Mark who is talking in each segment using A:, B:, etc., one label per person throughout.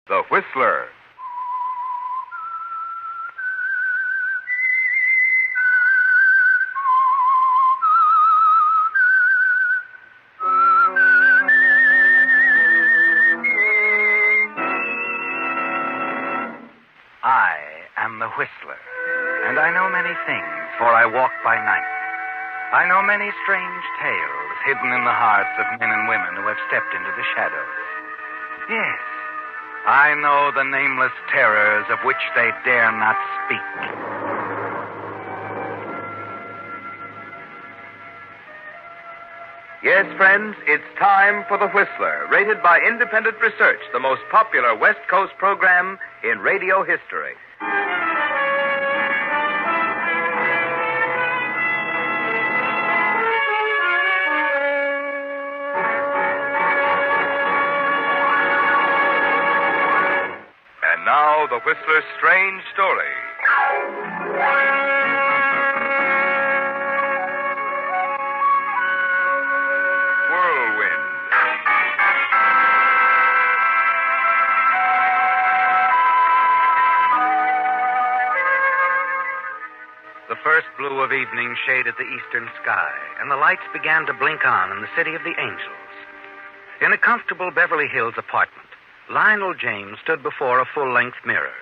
A: The Whistler.
B: I am the Whistler, and I know many things, for I walk by night. I know many strange tales hidden in the hearts of men and women who have stepped into the shadows. Yes, I know the nameless terrors of which they dare not speak.
A: Yes, friends, it's time for The Whistler, rated by independent research, the most popular West Coast program in radio history. And now, The Whistler's strange story. Whirlwind.
B: The first blue of evening shaded the eastern sky, and the lights began to blink on in the city of the angels. In a comfortable Beverly Hills apartment, Lionel James stood before a full-length mirror,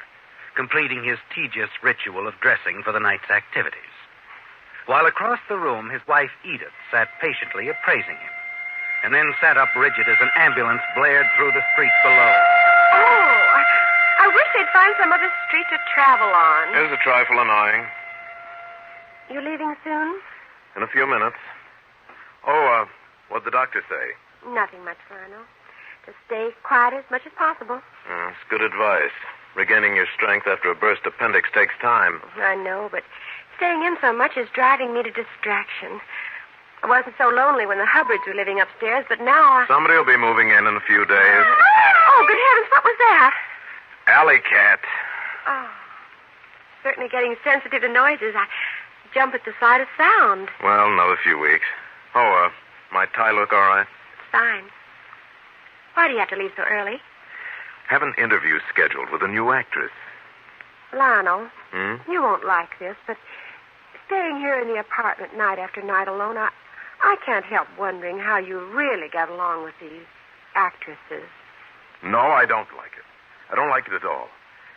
B: completing his tedious ritual of dressing for the night's activities. While across the room, his wife Edith sat patiently appraising him, and then sat up rigid as an ambulance blared through the street below.
C: Oh, I wish they'd find some other street to travel on.
D: Here's a trifle annoying.
C: You leaving soon?
D: In a few minutes. Oh, what'd the doctor say?
C: Nothing much, Lionel. Just stay quiet as much as possible.
D: It's good advice. Regaining your strength after a burst appendix takes time.
C: I know, but staying in so much is driving me to distraction. I wasn't so lonely when the Hubbards were living upstairs, but now
D: Somebody will be moving in a few days.
C: Oh, good heavens, what was that?
D: Alley cat.
C: Oh, certainly getting sensitive to noises. I jump at the slightest sound.
D: Well, another few weeks. Oh, my tie look all right?
C: It's fine. Why do you have to leave so early?
D: Have an interview scheduled with a new actress.
C: Lionel,
D: Hmm?
C: you won't like this, but staying here in the apartment night after night alone, I can't help wondering how you really get along with these actresses.
D: No, I don't like it. I don't like it at all.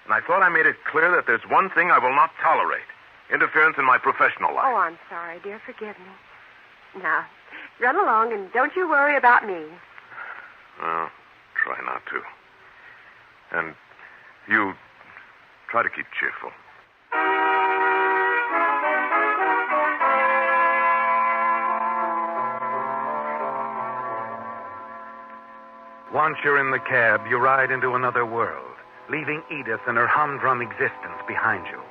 D: And I thought I made it clear that there's one thing I will not tolerate. Interference in my professional life.
C: Oh, I'm sorry, dear. Forgive me. Now, run along and don't you worry about me.
D: Well, try not to. And you try to keep cheerful.
B: Once you're in the cab, you ride into another world, leaving Edith and her humdrum existence behind you.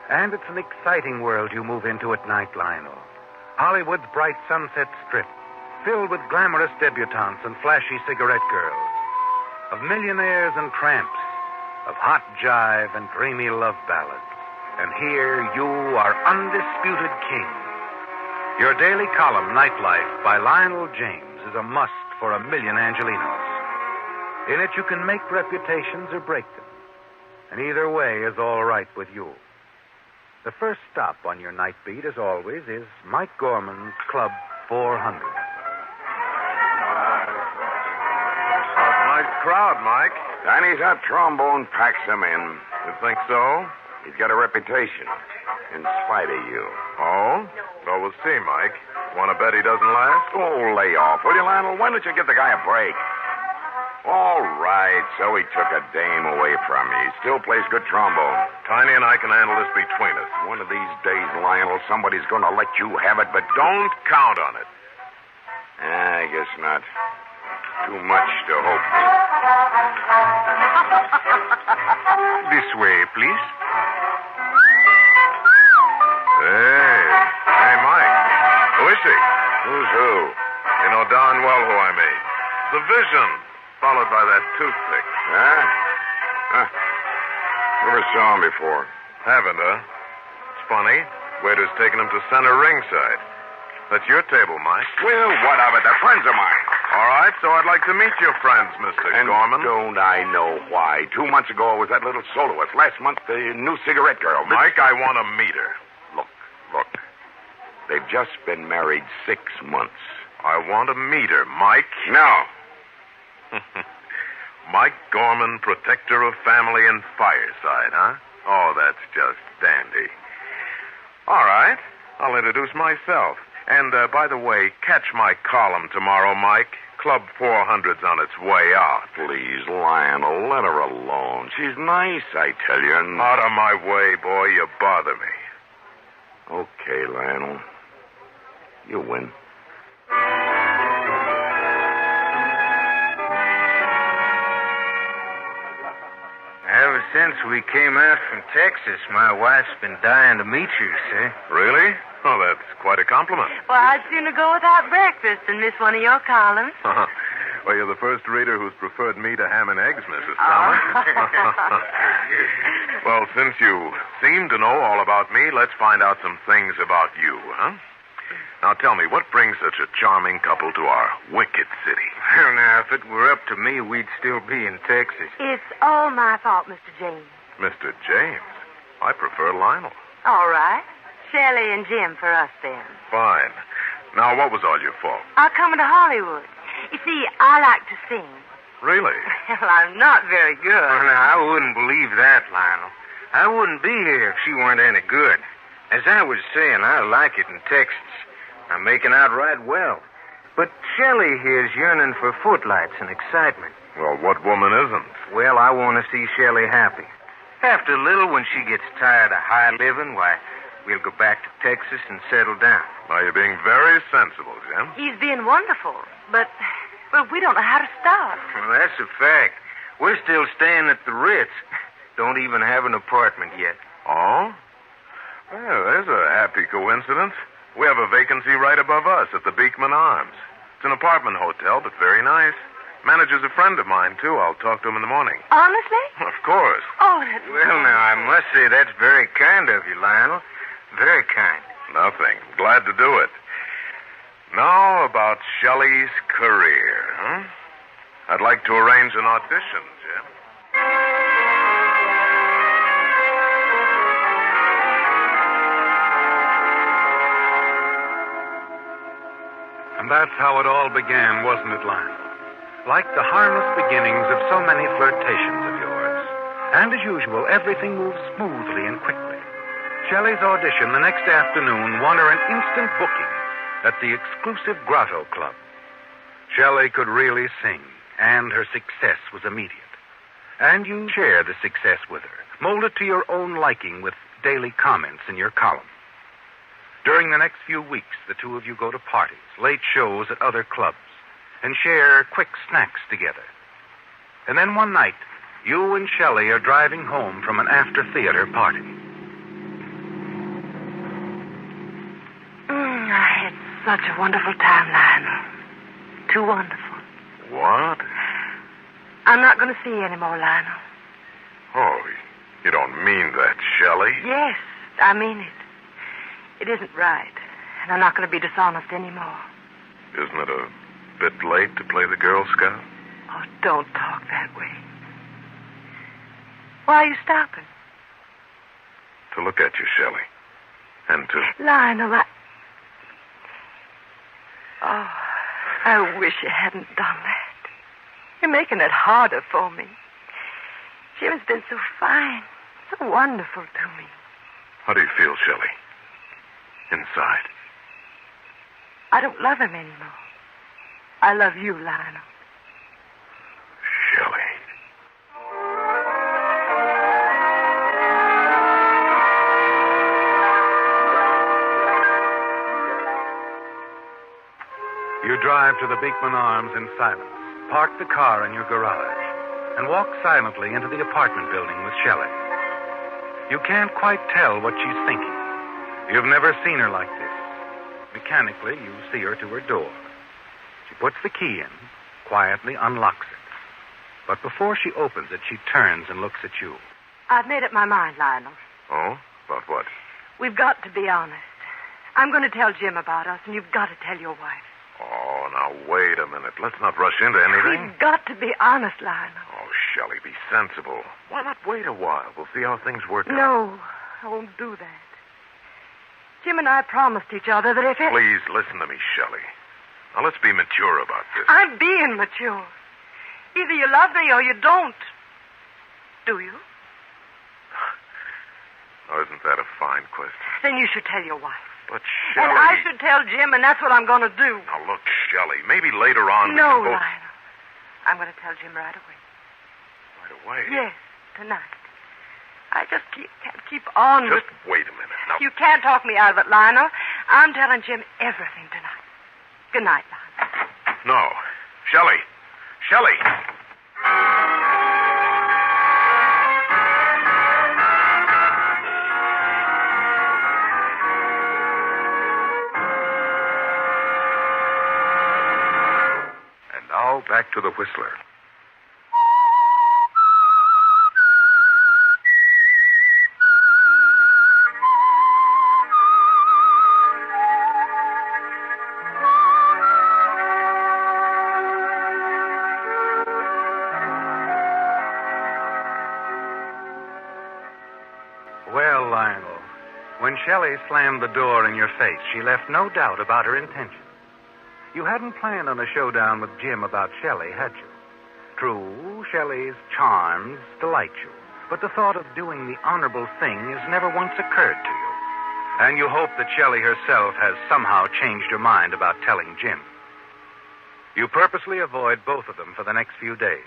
B: And it's an exciting world you move into at night, Lionel. Hollywood's bright Sunset Strip, filled with glamorous debutantes and flashy cigarette girls, of millionaires and tramps, of hot jive and dreamy love ballads. And here you are undisputed king. Your daily column, Nightlife, by Lionel James, is a must for a million Angelinos. In it you can make reputations or break them. And either way is all right with you. The first stop on your night beat, as always, is Mike Gorman's Club 400.
D: Nice crowd, Mike.
E: Danny's that trombone packs him in.
D: You think so?
E: He's got a reputation, in spite of you.
D: Oh? Well, we'll see, Mike. Want to bet he doesn't last?
E: Oh, lay off, will you, Lionel? Why don't you give the guy a break? All right, so he took a dame away from you. He still plays good trombone.
D: Tiny and I can handle this between us.
E: One of these days, Lionel, somebody's going to let you have it, but
D: Don't count on it.
E: I guess not. Too much to hope.
D: This way, please. Hey, Mike. Who is he?
E: Who's who?
D: You know darn well who I mean. The Vision, followed by that toothpick.
E: Huh? Never saw him before.
D: Haven't, huh? It's funny. Waiter's taking him to center ringside. That's your table, Mike.
E: Well, what of it? They're friends of mine.
D: All right, so I'd like to meet your friends, Mr.
E: And
D: Gorman.
E: don't I know why? 2 months ago, it was that little soloist. Last month, the new cigarette girl.
D: Mike, I want to meet her.
E: Look. They've just been married 6 months.
D: I want to meet her, Mike.
E: No.
D: Mike Gorman, protector of family and fireside, huh? Oh, that's just dandy. All right, I'll introduce myself. And, by the way, catch my column tomorrow, Mike. Club 400's on its way out.
E: Please, Lionel, let her alone. She's nice, I tell you. And...
D: Out of my way, boy. You bother me.
E: Okay, Lionel. You win.
F: Ever since we came out from Texas, my wife's been dying to meet you, sir.
D: Really? Oh, that's quite a compliment.
G: Well, I'd sooner go without breakfast than miss one of your columns.
D: Well, you're the first reader who's preferred me to ham and eggs, Mrs. Thomas. Well, since you seem to know all about me, let's find out some things about you, huh? Now, tell me, what brings such a charming couple to our wicked city?
F: Well, now, if it were up to me, we'd still be in Texas.
G: It's all my fault, Mr. James.
D: Mr. James? I prefer Lionel.
G: All right. Shelley and Jim for us, then.
D: Fine. Now, what was all your fault?
G: Our coming to Hollywood. You see, I like to sing.
D: Really?
G: Well, I'm not very good.
F: Well, now, I wouldn't believe that, Lionel. I wouldn't be here if she weren't any good. As I was saying, I like it in Texas. I'm making out right well. But Shelley here's yearning for footlights and excitement.
D: Well, what woman isn't?
F: Well, I want to see Shelley happy. After a little, when she gets tired of high living, why, we'll go back to Texas and settle down.
D: Now, you're being very sensible, Jim.
G: He's being wonderful, but we don't know how to start.
F: Well, that's a fact. We're still staying at the Ritz. Don't even have an apartment yet.
D: Oh? Well, there's a happy coincidence. We have a vacancy right above us at the Beekman Arms. It's an apartment hotel, but very nice. Manager's a friend of mine, too. I'll talk to him in the morning.
G: Honestly?
D: Of course.
G: Oh, that's...
F: Well, now, I must say that's very kind of you, Lionel. Very kind.
D: Nothing. Glad to do it. Now about Shelley's career, huh? I'd like to arrange an audition, Jim.
B: And that's how it all began, wasn't it, Lionel? Like the harmless beginnings of so many flirtations of yours. And as usual, everything moves smoothly and quickly. Shelley's audition the next afternoon won her an instant booking at the exclusive Grotto Club. Shelley could really sing, and her success was immediate. And you share the success with her, mold it to your own liking with daily comments in your column. During the next few weeks, the two of you go to parties, late shows at other clubs, and share quick snacks together. And then one night, you and Shelley are driving home from an after-theater party.
G: I had such a wonderful time, Lionel. Too wonderful.
D: What?
G: I'm not going to see you anymore, Lionel.
D: Oh, you don't mean that, Shelley.
G: Yes, I mean it. It isn't right, and I'm not going to be dishonest anymore.
D: Isn't it a bit late to play the Girl Scout?
G: Oh, don't talk that way. Why are you stopping?
D: To look at you, Shelley. And to...
G: Lionel, Oh, I wish you hadn't done that. You're making it harder for me. Jim's been so fine, so wonderful to me.
D: How do you feel, Shelley? Inside.
G: I don't love him anymore. I love you, Lionel.
D: Shelley.
B: You drive to the Beekman Arms in silence, park the car in your garage, and walk silently into the apartment building with Shelley. You can't quite tell what she's thinking. You've never seen her like this. Mechanically, you see her to her door. She puts the key in, quietly unlocks it. But before she opens it, she turns and looks at you.
G: I've made up my mind, Lionel.
D: Oh? About what?
G: We've got to be honest. I'm going to tell Jim about us, and you've got to tell your wife.
D: Oh, now, wait a minute. Let's not rush into anything.
G: We've got to be honest, Lionel.
D: Oh, Shelley, be sensible. Why not wait a while? We'll see how things work out.
G: No, I won't do that. Jim and I promised each other that if it...
D: Please, listen to me, Shelley. Now, let's be mature about this.
G: I'm being mature. Either you love me or you don't. Do you?
D: Oh, isn't that a fine question?
G: Then you should tell your wife.
D: But, Shelley...
G: And I should tell Jim, and that's what I'm going to do.
D: Now, look, Shelley, maybe later on
G: No,
D: we can both...
G: Lionel. I'm going to tell Jim right away.
D: Right away?
G: Yes, tonight. I just can't keep on
D: Just wait a minute. Now,
G: You can't talk me out of it, Lionel. I'm telling Jim everything tonight. Good night, Lionel.
D: No. Shelley. Shelley.
B: And now back to the Whistler. Well, Lionel, when Shelley slammed the door in your face, she left no doubt about her intention. You hadn't planned on a showdown with Jim about Shelley, had you? True, Shelley's charms delight you, but the thought of doing the honorable thing has never once occurred to you. And you hope that Shelley herself has somehow changed her mind about telling Jim. You purposely avoid both of them for the next few days.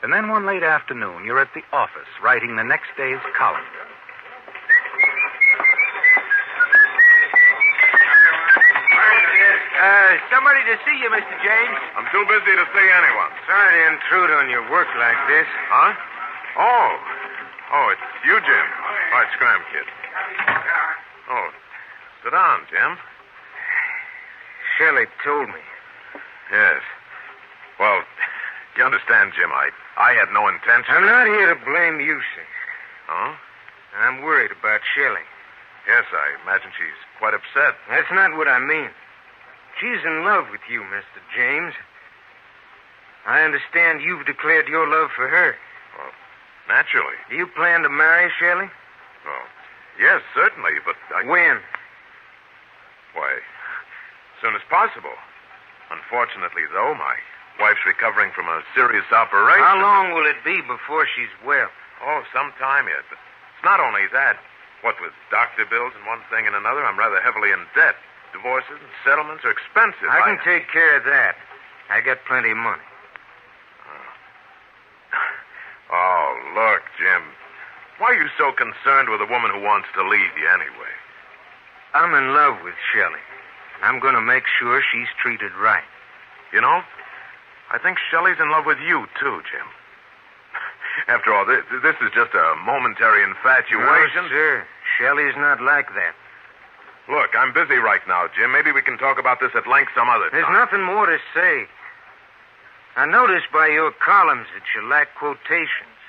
B: And then one late afternoon, you're at the office writing the next day's column.
F: Somebody to see you, Mr. James.
D: I'm too busy to see anyone.
F: Sorry to intrude on your work like this.
D: Huh? Oh. Oh, it's you, Jim. All right, scram, kid. Oh, sit down, Jim.
F: Shelley told me.
D: Yes. Well, you understand, Jim, I had no intention.
F: I'm not here to blame you, sir.
D: Huh?
F: I'm worried about Shelley.
D: Yes, I imagine she's quite upset.
F: That's not what I mean. She's in love with you, Mr. James. I understand you've declared your love for her.
D: Well, naturally.
F: Do you plan to marry Shelley?
D: Well, yes, certainly, but
F: When?
D: Why, as soon as possible. Unfortunately, though, my wife's recovering from a serious operation.
F: How long will it be before she's well?
D: Oh, some time yet. But it's not only that. What with doctor bills and one thing and another, I'm rather heavily in debt. Divorces and settlements are expensive.
F: I can take care of that. I got plenty of money.
D: Oh, look, Jim. Why are you so concerned with a woman who wants to leave you anyway?
F: I'm in love with Shelley. I'm going to make sure she's treated right.
D: You know, I think Shelley's in love with you, too, Jim. After all, this is just a momentary infatuation.
F: No, sir. Shelley's not like that.
D: Look, I'm busy right now, Jim. Maybe we can talk about this at length some other time.
F: There's nothing more to say. I noticed by your columns that you lack quotations.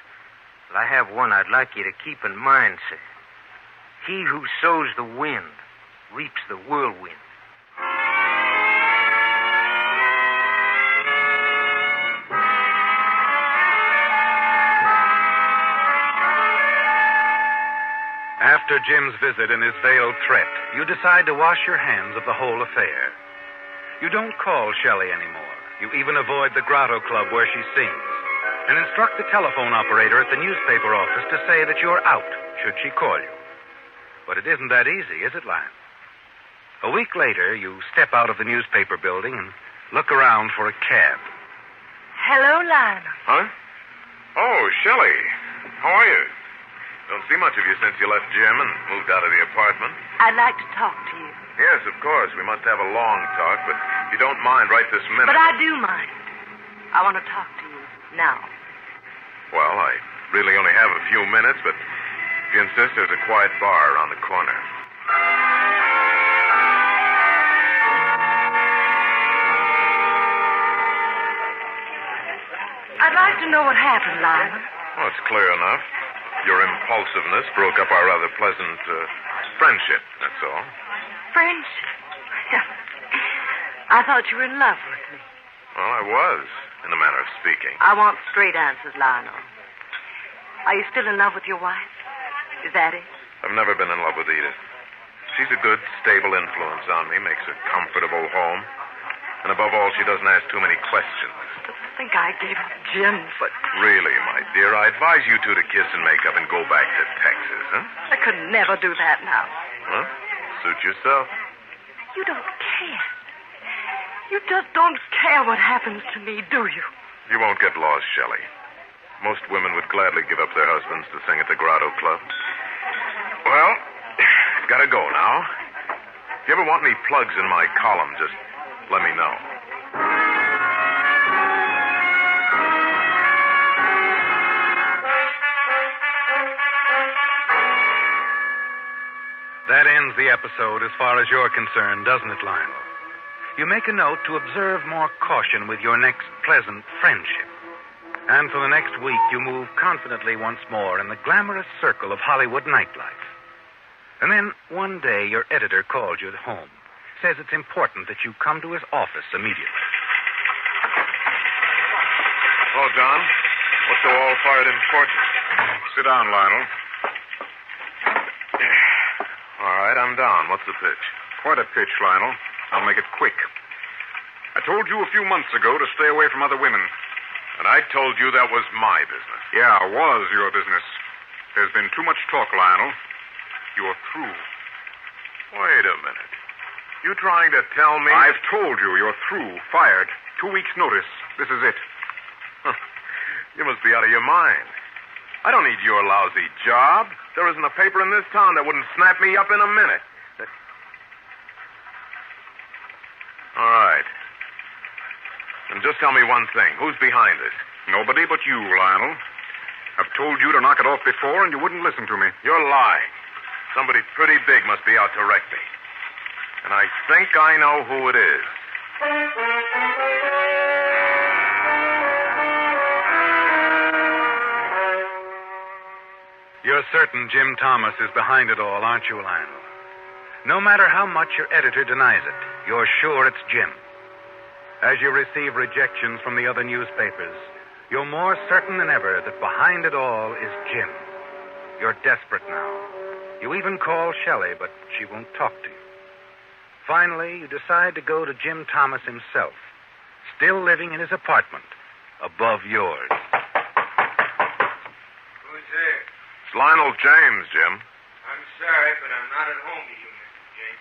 F: But I have one I'd like you to keep in mind, sir. He who sows the wind reaps the whirlwind.
B: After Jim's visit and his veiled threat, you decide to wash your hands of the whole affair. You don't call Shelley anymore. You even avoid the Grotto Club where she sings, and instruct the telephone operator at the newspaper office to say that you're out, should she call you. But it isn't that easy, is it, Lance? A week later, you step out of the newspaper building and look around for a cab.
G: Hello, Lionel.
D: Huh? Oh, Shelley. How are you? Don't see much of you since you left Jim and moved out of the apartment.
G: I'd like to talk to you.
D: Yes, of course. We must have a long talk, but if you don't mind right this minute.
G: But I do mind. I want to talk to you now.
D: Well, I really only have a few minutes, but if you insist, there's a quiet bar around the corner.
G: I'd like to know what happened, Lionel.
D: Well, it's clear enough. Your impulsiveness broke up our rather pleasant friendship, that's all.
G: Friendship? I thought you were in love with me.
D: Well, I was, in a manner of speaking.
G: I want straight answers, Lionel. Are you still in love with your wife? Is that it?
D: I've never been in love with Edith. She's a good, stable influence on me, makes a comfortable home. And above all, she doesn't ask too many questions.
G: To think I gave up Jim for...
D: Really, my dear, I advise you two to kiss and make up and go back to Texas, huh?
G: I could never do that now.
D: Huh? Suit yourself.
G: You don't care. You just don't care what happens to me, do you?
D: You won't get lost, Shelley. Most women would gladly give up their husbands to sing at the Grotto Club. Well, gotta go now. If you ever want any plugs in my column, just let me know.
B: That ends the episode as far as you're concerned, doesn't it, Lionel? You make a note to observe more caution with your next pleasant friendship. And for the next week, you move confidently once more in the glamorous circle of Hollywood nightlife. And then one day, your editor calls you at home. Says it's important that you come to his office immediately.
D: Oh, John. What's so all-fired important?
E: Sit down, Lionel.
D: All right, I'm down. What's the pitch?
E: Quite a pitch, Lionel. I'll make it quick. I told you a few months ago to stay away from other women.
D: And I told you that was my business.
E: Yeah, was your business. There's been too much talk, Lionel. You're through.
D: Wait a minute. You trying to tell me...
E: I've told you you're through. Fired. 2 weeks' notice. This is it.
D: You must be out of your mind. I don't need your lousy job. There isn't a paper in this town that wouldn't snap me up in a minute. All right. And just tell me one thing. Who's behind this?
E: Nobody but you, Lionel. I've told you to knock it off before, and you wouldn't listen to me.
D: You're lying. Somebody pretty big must be out to wreck me. And I think I know who it is.
B: You're certain Jim Thomas is behind it all, aren't you, Lionel? No matter how much your editor denies it, you're sure it's Jim. As you receive rejections from the other newspapers, you're more certain than ever that behind it all is Jim. You're desperate now. You even call Shelley, but she won't talk to you. Finally, you decide to go to Jim Thomas himself, still living in his apartment above yours.
F: Who's there?
D: It's Lionel James, Jim.
F: I'm sorry, but I'm not at home to you, Mr. James.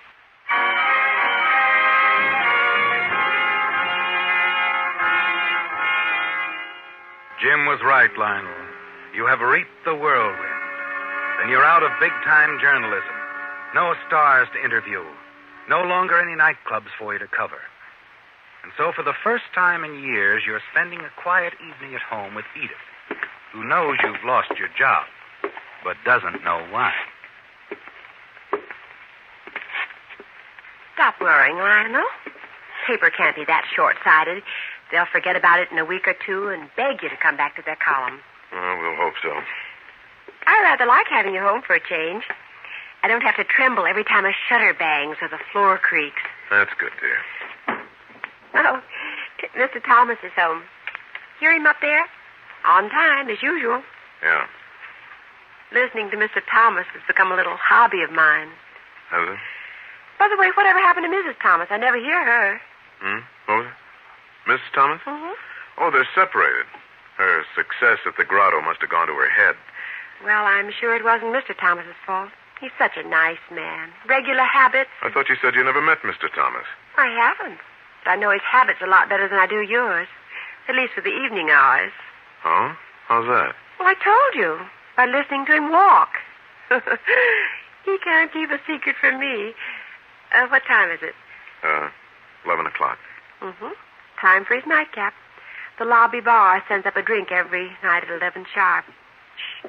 B: Jim was right, Lionel. You have reaped the whirlwind. And you're out of big-time journalism. No stars to interview. No longer any nightclubs for you to cover. And so for the first time in years, you're spending a quiet evening at home with Edith, who knows you've lost your job, but doesn't know why.
C: Stop worrying, Lionel. Paper can't be that short-sighted. They'll forget about it in a week or two and beg you to come back to their column.
D: Well, we'll hope so.
C: I rather like having you home for a change. I don't have to tremble every time a shutter bangs or the floor creaks.
D: That's good, dear.
C: Oh, Mr. Thomas is home. Hear him up there? On time, as usual.
D: Yeah.
C: Listening to Mr. Thomas has become a little hobby of mine.
D: Has it?
C: By the way, whatever happened to Mrs. Thomas? I never hear her.
D: What was it? Mrs. Thomas?
C: Mm-hmm.
D: Oh, they're separated. Her success at the Grotto must have gone to her head.
C: Well, I'm sure it wasn't Mr. Thomas's fault. He's such a nice man. Regular habits.
D: I thought you said you never met Mr. Thomas.
C: I haven't. But I know his habits a lot better than I do yours. At least for the evening hours.
D: Oh? How's that?
C: Well, I told you. By listening to him walk. He can't keep a secret from me. What time is it?
D: 11 o'clock.
C: Mm-hmm. Time for his nightcap. The lobby bar sends up a drink every night at 11 sharp. Shh.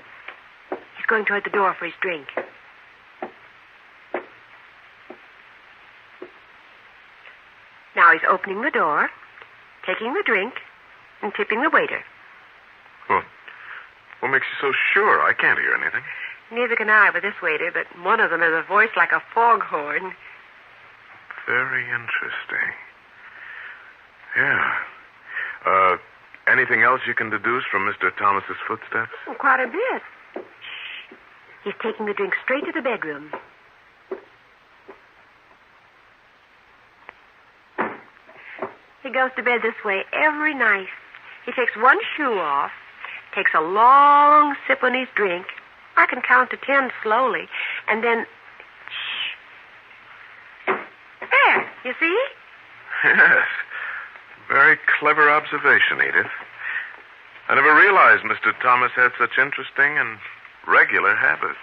C: He's going toward the door for his drink. Now he's opening the door, taking the drink, and tipping the waiter.
D: What makes you so sure? I can't hear anything.
C: Neither can I with this waiter, but one of them has a voice like a foghorn.
D: Very interesting. Yeah. Anything else you can deduce from Mr. Thomas's footsteps?
C: Quite a bit. Shh. He's taking the drink straight to the bedroom. He goes to bed this way every night. He takes one shoe off, takes a long sip on his drink. I can count to 10 slowly, and then... Shh. There, you see?
D: Yes. Very clever observation, Edith. I never realized Mr. Thomas had such interesting and regular habits.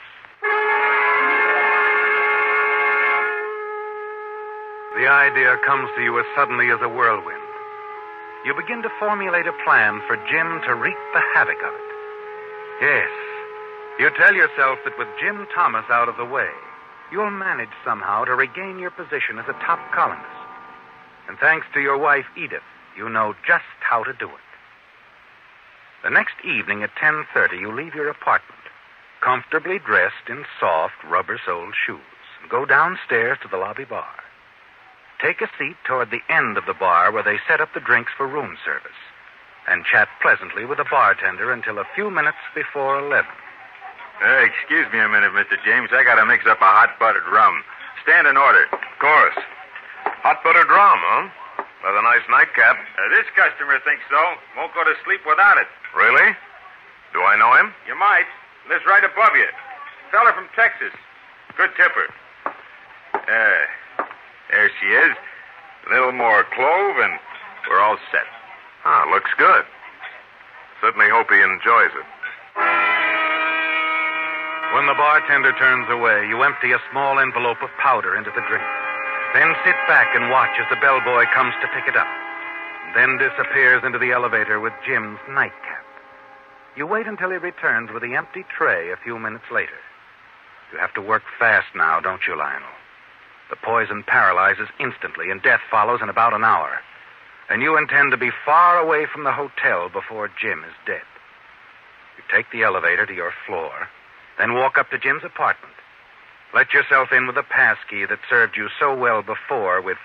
B: The idea comes to you as suddenly as a whirlwind. You begin to formulate a plan for Jim to wreak the havoc of it. Yes, you tell yourself that with Jim Thomas out of the way, you'll manage somehow to regain your position as a top columnist. And thanks to your wife, Edith, you know just how to do it. The next evening at 10:30, you leave your apartment, comfortably dressed in soft, rubber-soled shoes, and go downstairs to the lobby bar. Take a seat toward the end of the bar where they set up the drinks for room service, and chat pleasantly with the bartender until a few minutes before 11.
H: Excuse me a minute, Mr. James. I gotta mix up a hot buttered rum. Stand in order.
D: Of course. Hot buttered rum, huh? With a nice nightcap.
H: This customer thinks so. Won't go to sleep without it.
D: Really? Do I know him?
H: You might. Lives right above you. Fella from Texas. Good tipper. There she is. A little more clove, and we're all set.
D: Ah, looks good. Certainly hope he enjoys it.
B: When the bartender turns away, you empty a small envelope of powder into the drink. Then sit back and watch as the bellboy comes to pick it up. Then disappears into the elevator with Jim's nightcap. You wait until he returns with the empty tray a few minutes later. You have to work fast now, don't you, Lionel? The poison paralyzes instantly, and death follows in about an hour. And you intend to be far away from the hotel before Jim is dead. You take the elevator to your floor, then walk up to Jim's apartment. Let yourself in with a pass key that served you so well before with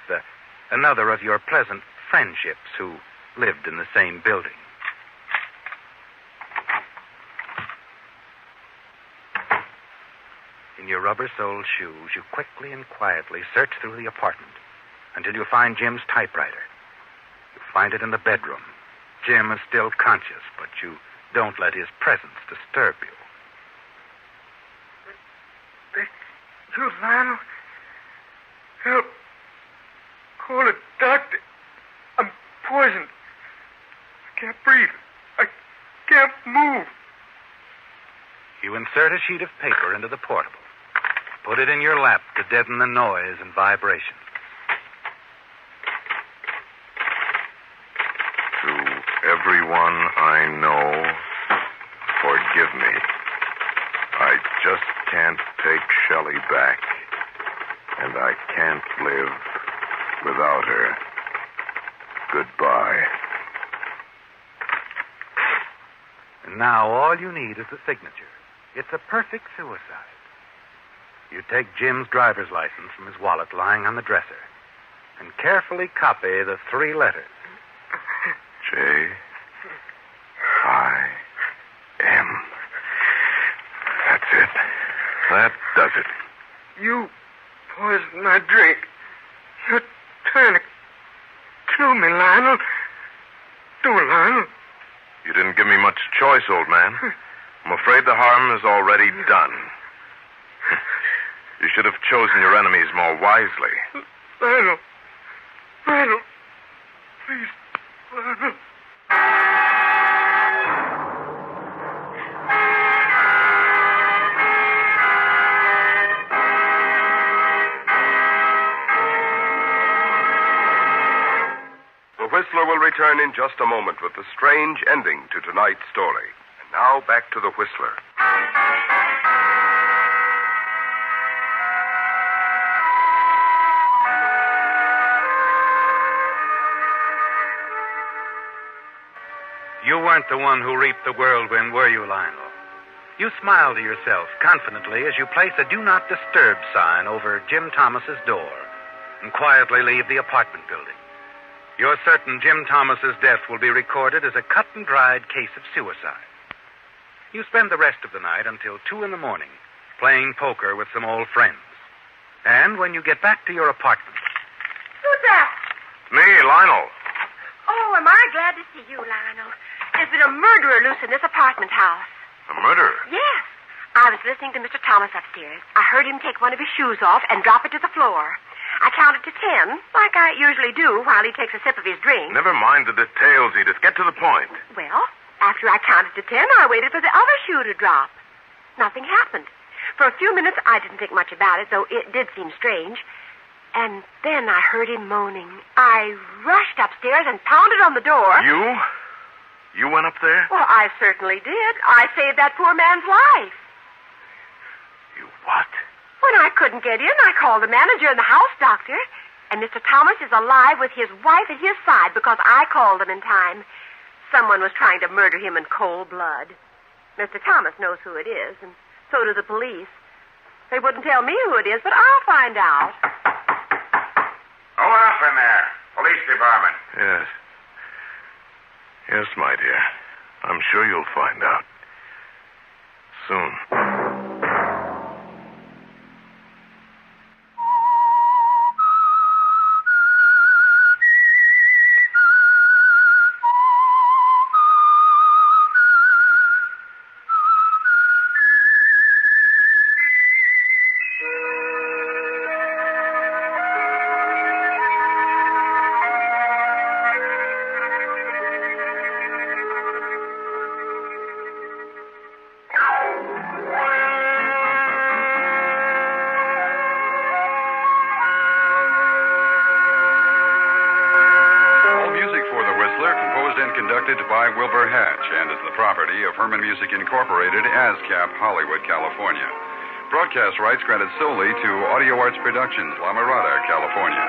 B: another of your pleasant friendships who lived in the same building. In your rubber-soled shoes, you quickly and quietly search through the apartment until you find Jim's typewriter. You find it in the bedroom. Jim is still conscious, but you don't let his presence disturb you.
F: You, Lionel. Help. Call a doctor. I'm poisoned. I can't breathe. I can't move.
B: You insert a sheet of paper into the portable. Put it in your lap to deaden the noise and vibration.
D: To everyone I know, forgive me. I just can't take Shelley back, and I can't live without her. Goodbye.
B: And now all you need is the signature. It's a perfect suicide. You take Jim's driver's license from his wallet lying on the dresser and carefully copy the 3 letters.
D: J-I-M. That's it. That does it.
F: You poisoned my drink. You're trying to kill me, Lionel. Do it, Lionel.
D: You didn't give me much choice, old man. I'm afraid the harm is already done. You should have chosen your enemies more wisely.
F: Lionel. Lionel. Please, Lionel.
A: The Whistler will return in just a moment with the strange ending to tonight's story. And now back to the Whistler.
B: You weren't the one who reaped the whirlwind, were you, Lionel? You smile to yourself confidently as you place a Do Not Disturb sign over Jim Thomas's door and quietly leave the apartment building. You're certain Jim Thomas's death will be recorded as a cut-and-dried case of suicide. You spend the rest of the night until 2 in the morning playing poker with some old friends. And when you get back to your apartment...
C: Who's that?
D: Me, Lionel.
C: Oh, am I glad to see you, Lionel. There's been a murderer loose in this apartment house.
D: A murderer?
C: Yes. I was listening to Mr. Thomas upstairs. I heard him take one of his shoes off and drop it to the floor. I counted to 10, like I usually do while he takes a sip of his drink.
D: Never mind the details, Edith. Get to the point.
C: Well, after I counted to 10, I waited for the other shoe to drop. Nothing happened. For a few minutes, I didn't think much about it, though it did seem strange. And then I heard him moaning. I rushed upstairs and pounded on the door.
D: You? You went up there?
C: Well, I certainly did. I saved that poor man's life.
D: You what?
C: When I couldn't get in, I called the manager and the house doctor. And Mr. Thomas is alive with his wife at his side because I called them in time. Someone was trying to murder him in cold blood. Mr. Thomas knows who it is, and so do the police. They wouldn't tell me who it is, but I'll find out.
E: Open up in there. Police department.
D: Yes. Yes, my dear. I'm sure you'll find out. Soon.
I: Conducted by Wilbur Hatch and is the property of Herman Music Incorporated, ASCAP, Hollywood, California. Broadcast rights granted solely to Audio Arts Productions, La Mirada, California.